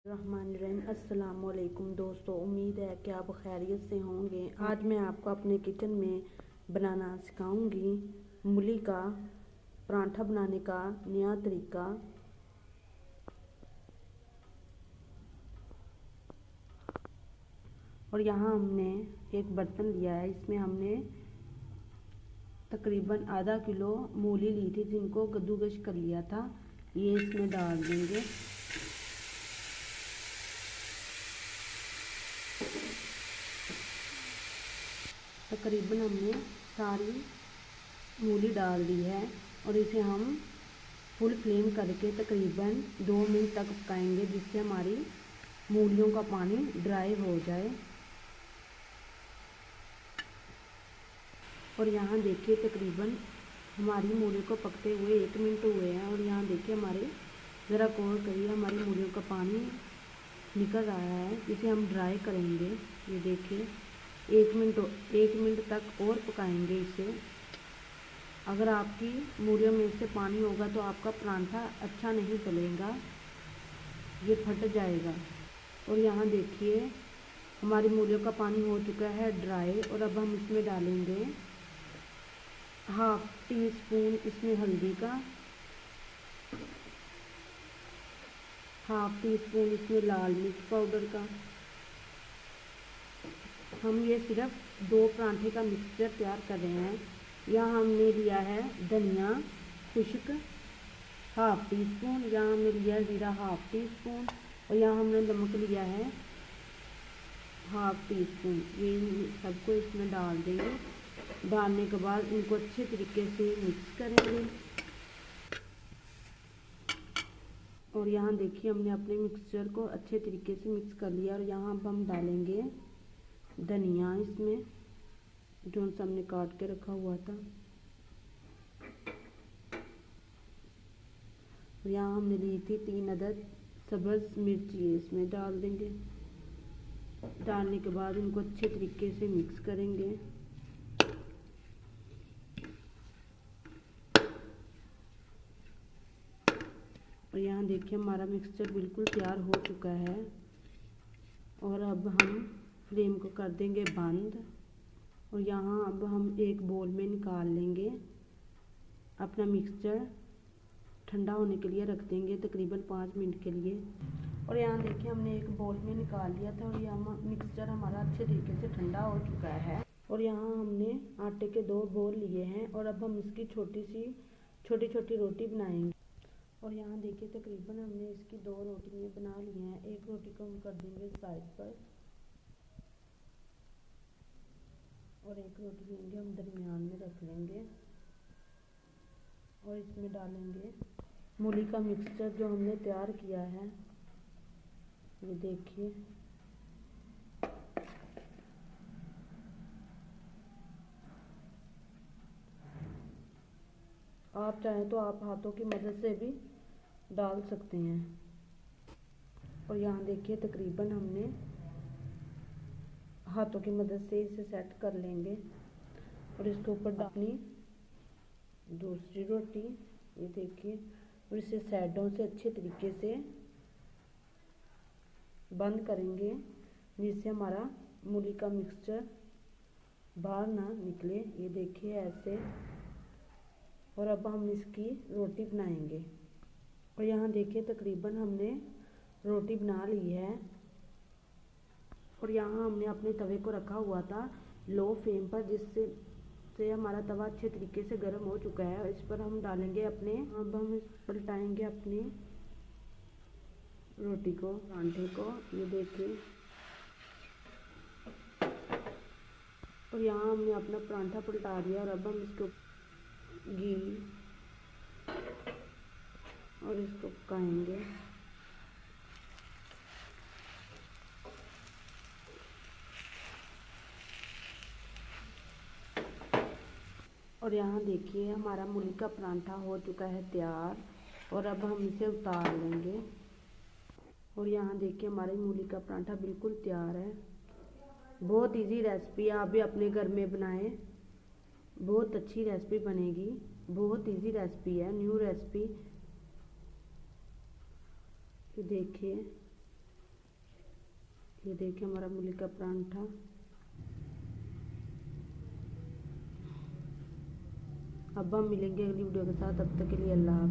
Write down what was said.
रहमानिर्रहीम। अस्सलाम वालेकुम दोस्तों, उम्मीद है कि आप खैरियत से होंगे। आज मैं आपको अपने किचन में बनाना सिखाऊंगी मूली का परांठा बनाने का नया तरीका। और यहाँ हमने एक बर्तन लिया है, इसमें हमने तकरीबन आधा किलो मूली ली थी जिनको कद्दूकस कर लिया था। ये इसमें डाल देंगे। तकरीबन हमने सारी मूली डाल दी है और इसे हम फुल फ्लेम करके तकरीबन 2 मिनट तक पकाएंगे, जिससे हमारी मूलियों का पानी ड्राई हो जाए। और यहाँ देखिए तकरीबन हमारी मूली को पकते हुए 1 मिनट हुए हैं। और यहाँ देखिए हमारे ज़रा गौर करिए, हमारी मूलियों का पानी निकल रहा है, इसे हम ड्राई करेंगे। ये देखिए 1 मिनट तक और पकाएंगे इसे। अगर आपकी मूलियों में से पानी होगा तो आपका परांठा अच्छा नहीं चलेगा, ये फट जाएगा। और यहाँ देखिए हमारी मूलियों का पानी हो चुका है ड्राई। और अब हम इसमें डालेंगे ½ टी स्पून इसमें हल्दी का, ½ टी स्पून इसमें लाल मिर्च पाउडर का। हम ये सिर्फ 2 परांठे का मिक्सचर तैयार कर रहे हैं। यहाँ हमने लिया है धनिया खुश्क ½ टी स्पून, यहाँ हमने लिया है जीरा ½ टी स्पून, और यहाँ हमने नमक लिया है ½ टी स्पून। ये सबको इसमें डाल देंगे। डालने के बाद इनको अच्छे तरीके से मिक्स करेंगे। और यहाँ देखिए हमने अपने मिक्सचर को अच्छे तरीके से मिक्स कर लिया। और यहाँ अब हम डालेंगे धनिया इसमें, जो हमने काट के रखा हुआ था। और यहाँ हमने ली थी 3 अदद सब्ज़ मिर्च, ये इसमें डाल देंगे। डालने के बाद इनको अच्छे तरीके से मिक्स करेंगे। और यहाँ देखिए हमारा मिक्सचर बिल्कुल तैयार हो चुका है। और अब हम फ्लेम को कर देंगे बंद। और यहाँ अब हम एक बोल में निकाल लेंगे। अपना मिक्सचर ठंडा होने के लिए रख देंगे तकरीबन 5 मिनट के लिए। और यहाँ देखिए हमने एक बोल में निकाल लिया था और यहाँ मिक्सचर हमारा अच्छे तरीके से ठंडा हो चुका है। और यहाँ हमने आटे के 2 बोल लिए हैं और अब हम इसकी छोटी छोटी रोटी बनाएंगे। और यहाँ देखिए तकरीबन हमने इसकी 2 रोटियाँ बना ली हैं। एक रोटी को हम कर देंगे साइड पर और एक रोटी लेंगे हम दरमियान में रख लेंगे। और इसमें डालेंगे मूली का मिक्सचर जो हमने तैयार किया है। ये देखिए आप चाहें तो आप हाथों की मदद से भी डाल सकते हैं। और यहाँ देखिए तकरीबन हमने हाथों की मदद से इसे सेट कर लेंगे। और इसके ऊपर अपनी दूसरी रोटी, ये देखिए, और इसे साइडों से अच्छे तरीके से बंद करेंगे, जिससे हमारा मूली का मिक्सचर बाहर ना निकले। ये देखिए ऐसे। और अब हम इसकी रोटी बनाएंगे। और यहाँ देखिए तकरीबन हमने रोटी बना ली है। और यहाँ हमने अपने तवे को रखा हुआ था लो फ्लेम पर, जिससे हमारा तवा अच्छे तरीके से गर्म हो चुका है। इस पर हम डालेंगे अब हम इस पलटाएंगे अपनी रोटी को, परांठे को। ये देखिए। और यहाँ हमने अपना परांठा पलटा दिया। और अब हम इसको घी और इसको पकाएंगे। और यहाँ देखिए हमारा मूली का परांठा हो चुका है तैयार। और अब हम इसे उतार लेंगे। और यहाँ देखिए हमारी मूली का परांठा बिल्कुल तैयार है। बहुत इजी रेसिपी है, आप भी अपने घर में बनाएं, बहुत अच्छी रेसिपी बनेगी। बहुत इजी रेसिपी है, न्यू रेसिपी। देखिए ये देखिए हमारा मूली का परांठा। अब हम मिलेंगे अगली वीडियो के साथ, तब तक के लिए अल्लाह हाफ़िज़।